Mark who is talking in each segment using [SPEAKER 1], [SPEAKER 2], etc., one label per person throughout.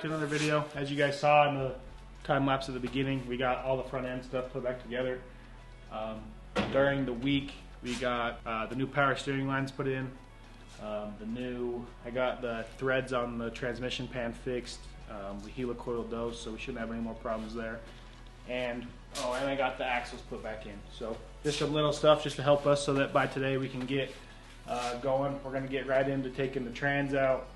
[SPEAKER 1] to another video. As you guys saw in the time lapse at the beginning, we got all the front end stuff put back together. During the week, we got the new power steering lines put in. I got the threads on the transmission pan fixed. We helicoiled those, so we shouldn't have any more problems there. And I got the axles put back in. So just some little stuff just to help us so that by today we can get going. We're going to get right into taking the trans out,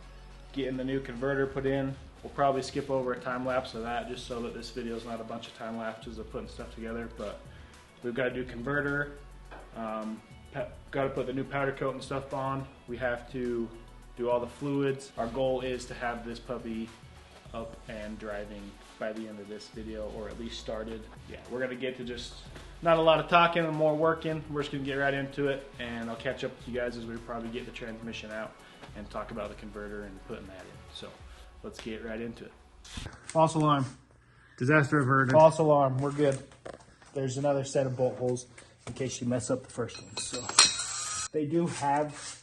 [SPEAKER 1] getting the new converter put in. We'll probably skip over a time lapse of that just so that this video is not a bunch of time lapses of putting stuff together. But we've got to do converter, got to put the new powder coat and stuff on. We have to do all the fluids. Our goal is to have this puppy up and driving by the end of this video, or at least started. Yeah, we're gonna get to just not a lot of talking and more working. We're just gonna get right into it, and I'll catch up with you guys as we probably get the transmission out and talk about the converter and putting that in. So let's get right into it. False alarm.
[SPEAKER 2] Disaster averted.
[SPEAKER 1] False alarm. We're good. There's another set of bolt holes in case you mess up the first one. So they do have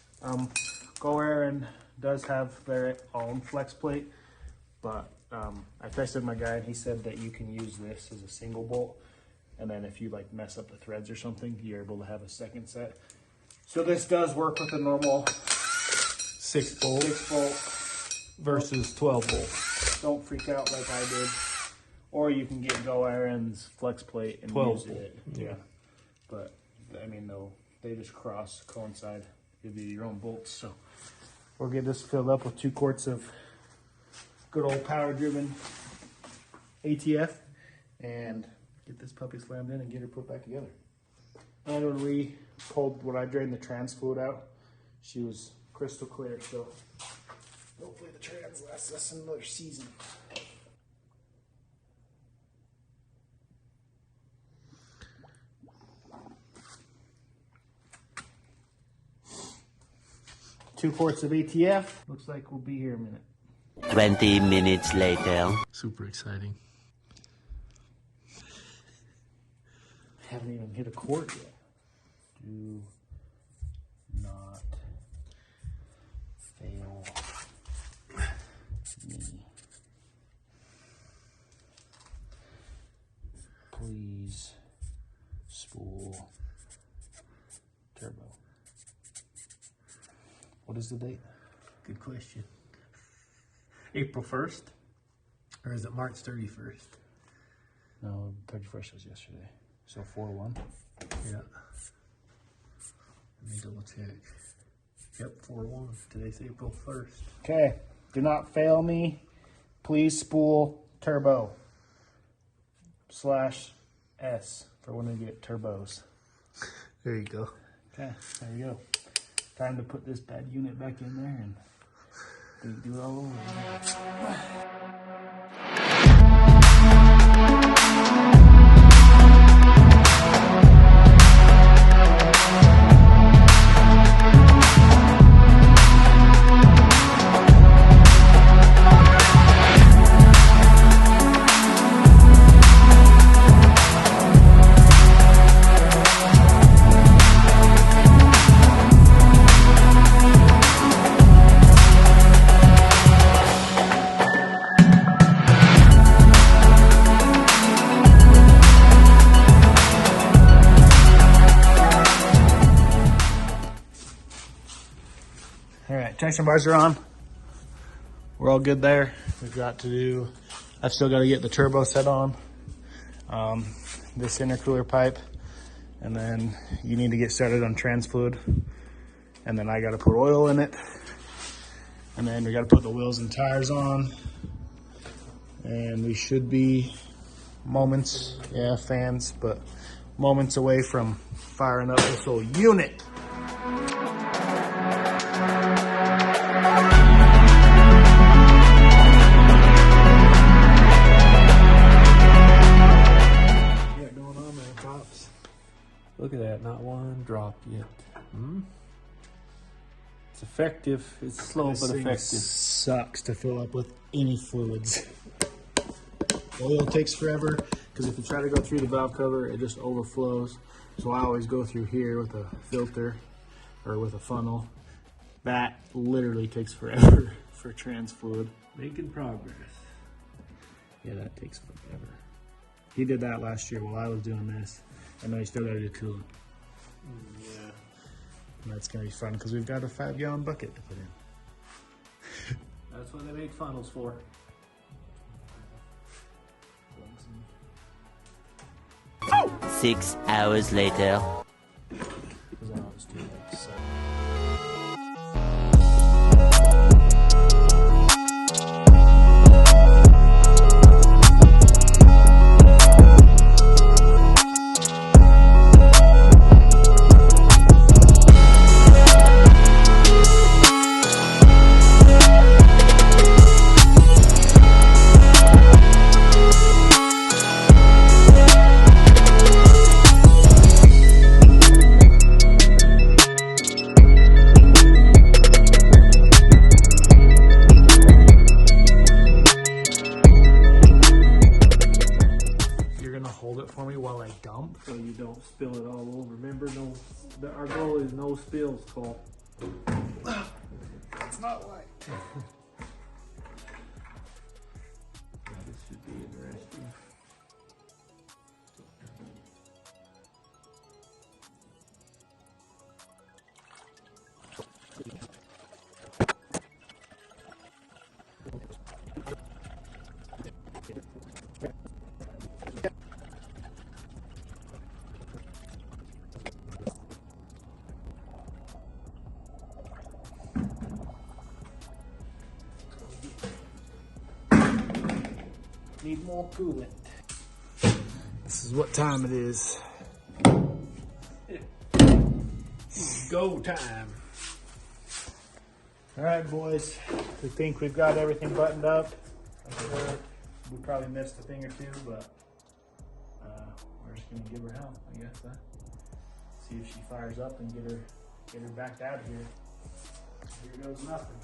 [SPEAKER 1] Goerend does have their own flex plate, but I tested my guy and he said that you can use this as a single bolt, and then if you like mess up the threads or something, you're able to have a second set. So this does work with a normal
[SPEAKER 2] 6 bolt versus 12 bolt.
[SPEAKER 1] Don't freak out like I did. Or you can get Goerend's flex plate and
[SPEAKER 2] 12
[SPEAKER 1] use it.
[SPEAKER 2] Yeah.
[SPEAKER 1] But I mean, they just coincide. Give you your own bolts. So we'll get this filled up with 2 quarts of good old power driven ATF and get this puppy slammed in and get her put back together. And when I drained the trans fluid out, she was crystal clear. So hopefully the trans lasts us another season. Two quarts of ATF. Looks like we'll be here a minute.
[SPEAKER 3] 20 minutes later.
[SPEAKER 2] Super exciting.
[SPEAKER 1] Haven't even hit a quart yet. Do not fail me. Please, spool turbo. What is the date?
[SPEAKER 2] Good question. April 1st? Or is it March 31st?
[SPEAKER 1] No, 31st was yesterday. So 4/1.
[SPEAKER 2] Yeah. Let me double check. Yep, 4/1. Today's April 1st.
[SPEAKER 1] Okay. Do not fail me. Please spool turbo. /S for when we get turbos.
[SPEAKER 2] There you go.
[SPEAKER 1] Okay, there you go. Time to put this bad unit back in there and do it all over again. All right, traction bars are on. We're all good there. I've still got to get the turbo set on, this intercooler pipe, and then you need to get started on trans fluid, and then I got to put oil in it, and then we got to put the wheels and tires on, and we should be moments away from firing up this whole unit.
[SPEAKER 2] Look at that, not one drop yet. It's effective. It's slow but effective.
[SPEAKER 1] Sucks to fill up with any fluids. Oil takes forever because if you try to go through the valve cover, it just overflows. So I always go through here with a filter or with a funnel. That literally takes forever for trans fluid.
[SPEAKER 2] Making progress.
[SPEAKER 1] Yeah, that takes forever. He did that last year while I was doing this, and now he's still got to do coolant.
[SPEAKER 2] Yeah.
[SPEAKER 1] And that's gonna be fun because we've got a 5-gallon bucket to put in.
[SPEAKER 2] That's what they make funnels for.
[SPEAKER 3] Oh! 6 hours later.
[SPEAKER 1] Because I always do like 7. For me while I dump.
[SPEAKER 2] So you don't spill it all over. Remember, our goal is no spills, Cole.
[SPEAKER 1] That's not why.
[SPEAKER 2] This should be interesting. Need more coolant.
[SPEAKER 1] This is what time it is.
[SPEAKER 2] Go time.
[SPEAKER 1] All right, boys. We think we've got everything buttoned up. I'm sure we probably missed a thing or two, but we're just gonna give her hell, I guess. See if she fires up and get her back out of here. Here goes nothing.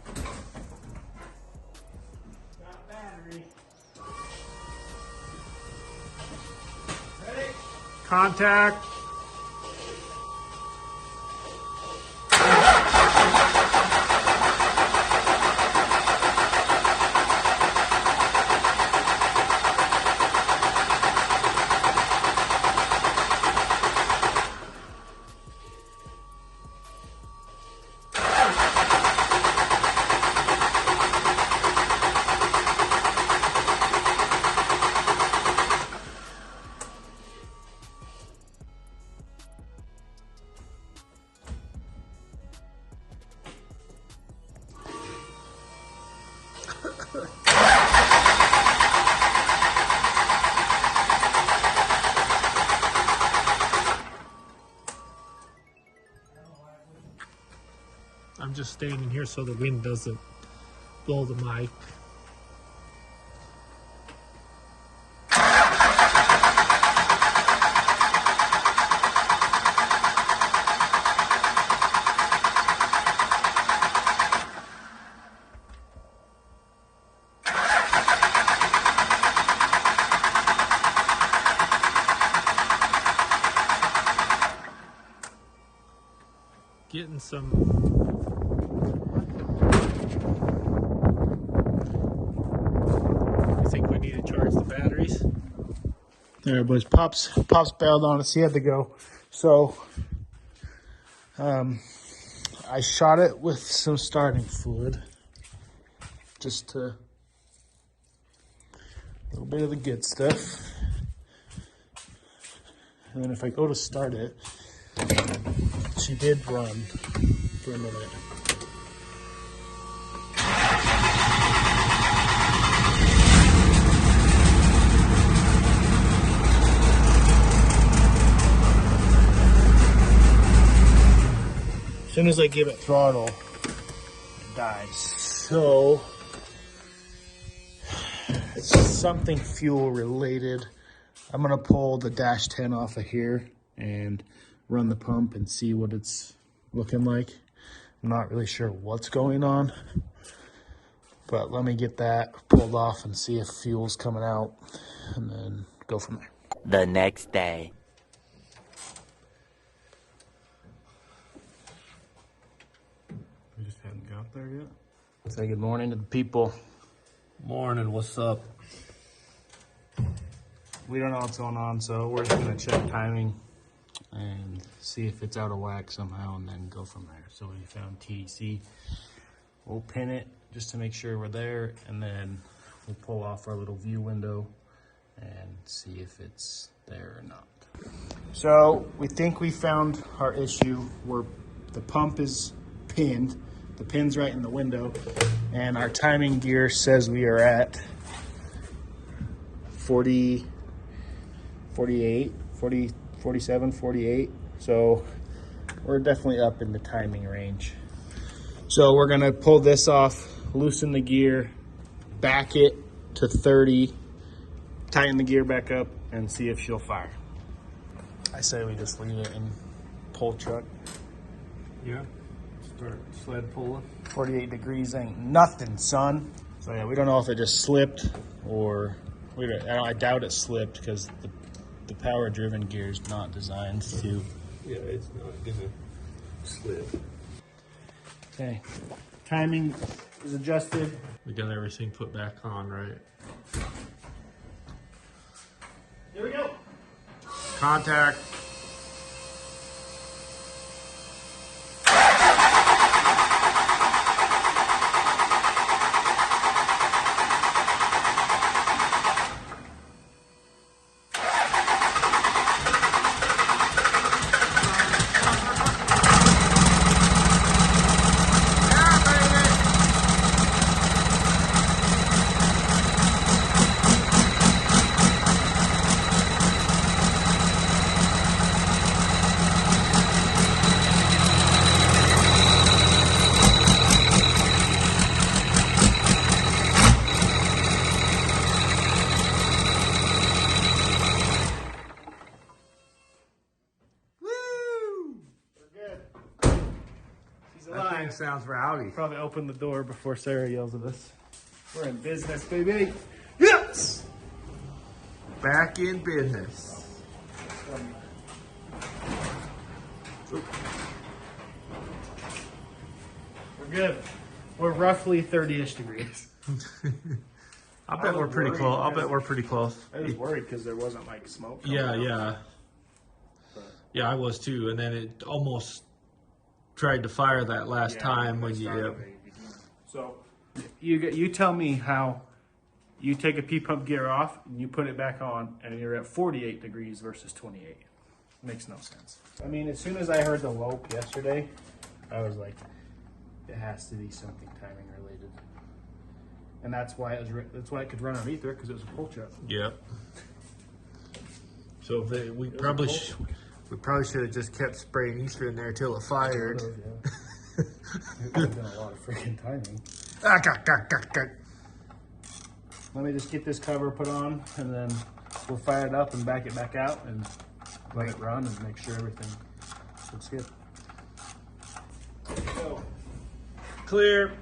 [SPEAKER 1] Got battery. Ready? Contact.
[SPEAKER 2] I'm just standing here so the wind doesn't blow the mic. Getting some I think we need to charge the batteries.
[SPEAKER 1] There, boys. Pops bailed on us. He had to go. So, I shot it with some starting fluid, just to a little bit of the good stuff. And then if I go to start it, she did run for a minute. As soon as I give it throttle, it dies. So, it's something fuel related. I'm gonna pull the dash 10 off of here and run the pump and see what it's looking like. I'm not really sure what's going on, but let me get that pulled off and see if fuel's coming out and then go from there.
[SPEAKER 3] The next day.
[SPEAKER 1] We just hadn't got there yet. Say good morning to the people.
[SPEAKER 2] Morning, what's up?
[SPEAKER 1] We don't know what's going on, so we're just gonna check timing and see if it's out of whack somehow and then go from there. So we found TEC. We'll pin it just to make sure we're there, and then we'll pull off our little view window and see if it's there or not. So we think we found our issue where the pump is pinned. The pin's right in the window, and our timing gear says we are at 40, 48, 40, 47, 48. So we're definitely up in the timing range. So we're gonna pull this off, loosen the gear, back it to 30, tighten the gear back up, and see if she'll fire. I say we just leave it in pull truck.
[SPEAKER 2] Yeah. Start sled pulling.
[SPEAKER 1] 48 degrees ain't nothing, son. So yeah, we don't know if it just slipped or I doubt it slipped because the power driven gear is not designed to.
[SPEAKER 2] Yeah, it's not gonna slip.
[SPEAKER 1] Okay, timing is adjusted.
[SPEAKER 2] We got everything put back on, right?
[SPEAKER 1] Here we go.
[SPEAKER 2] Contact. That thing sounds rowdy.
[SPEAKER 1] Probably open the door before Sarah yells at us. We're in business, baby. Yes!
[SPEAKER 2] Back in business.
[SPEAKER 1] We're good. We're roughly 30-ish degrees.
[SPEAKER 2] I bet we're pretty close. I bet we're pretty close.
[SPEAKER 1] I was worried because there wasn't like smoke.
[SPEAKER 2] Yeah. Yeah, I was too. And then it almost tried to fire that last time when you.
[SPEAKER 1] So you tell me how you take a P-pump gear off and you put it back on and you're at 48 degrees versus 28. Makes no sense. I mean, as soon as I heard the lope yesterday, I was like, it has to be something timing related. And that's why it could run underneath there, because it was a pull truck.
[SPEAKER 2] Yep. So we probably should have just kept spraying ether in there till it fired.
[SPEAKER 1] It would have been a lot of freaking timing. Let me just get this cover put on, and then we'll fire it up and back it back out and let it run and make sure everything looks good. So,
[SPEAKER 2] Clear.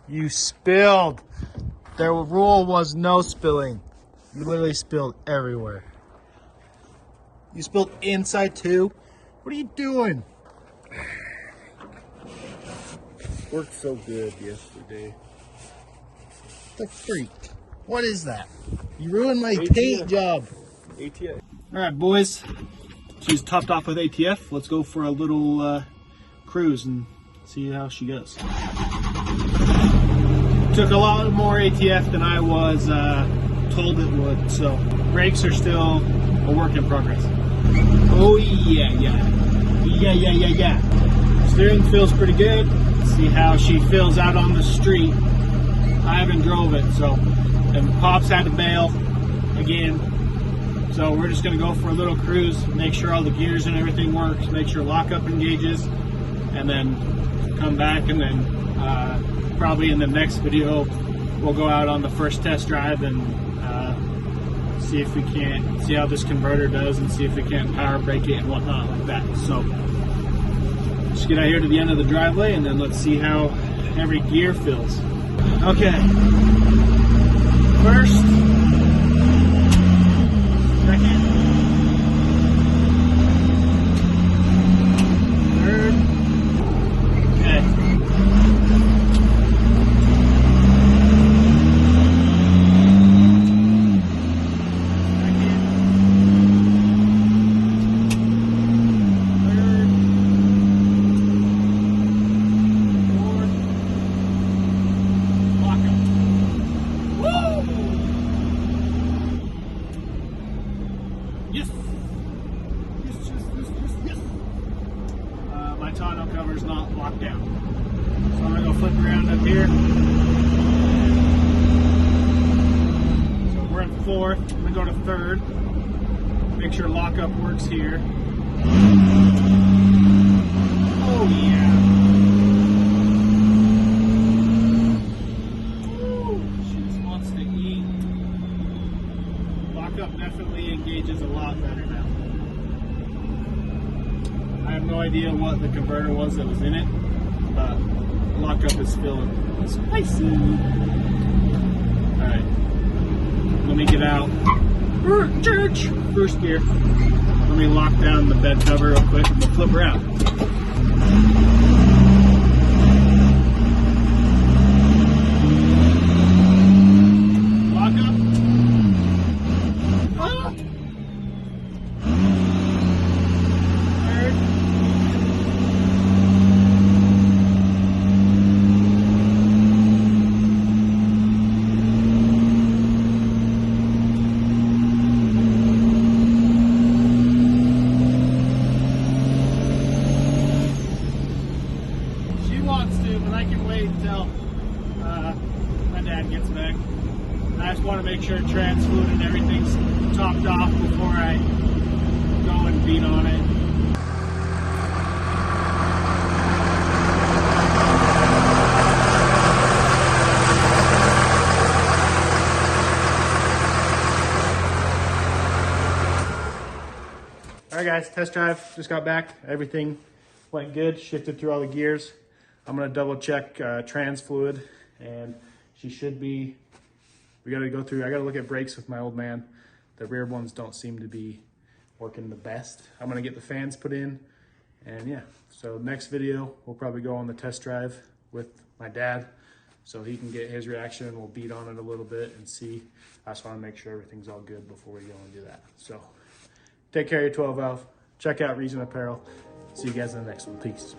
[SPEAKER 1] You spilled. The rule was no spilling. You literally spilled everywhere. You spilled inside too? What are you doing? Worked so good yesterday. The freak. What is that? You ruined my paint job.
[SPEAKER 2] ATF.
[SPEAKER 1] Alright boys. She's topped off with ATF. Let's go for a little cruise and see how she goes. Took a lot more ATF than I was told it would, so brakes are still a work in progress. Oh yeah. Steering feels pretty good. Let's see how she feels out on the street. I haven't drove it, so, and Pops had to bail again. So we're just gonna go for a little cruise, make sure all the gears and everything works, make sure lockup engages, and then come back, and then probably in the next video we'll go out on the first test drive and see if we can't see how this converter does and see if we can power brake it and whatnot like that. So just get out here to the end of the driveway and then let's see how every gear feels. Okay, First, second, third. Okay. Yes. My tonneau cover's not locked down. So I'm gonna go flip around up here. So we're in fourth. I'm gonna go to third. Make sure lockup works here. Oh yeah. Woo. She just wants to eat. Lockup definitely engages a lot better now. I have no idea what the converter was that was in it, but lockup is feeling spicy. Alright, let me get out. Church! First gear. Let me lock down the bed cover real quick and we'll flip around. But I can wait until my dad gets back. I just want to make sure trans fluid and everything's topped off before I go and beat on it. Alright guys, test drive, just got back. Everything went good, shifted through all the gears. I'm gonna double check trans fluid and she should be, I gotta look at brakes with my old man. The rear ones don't seem to be working the best. I'm gonna get the fans put in and yeah. So next video, we'll probably go on the test drive with my dad so he can get his reaction and we'll beat on it a little bit and see. I just wanna make sure everything's all good before we go and do that. So take care of your 12 valve. Check out Reason Apparel. See you guys in the next one. Peace.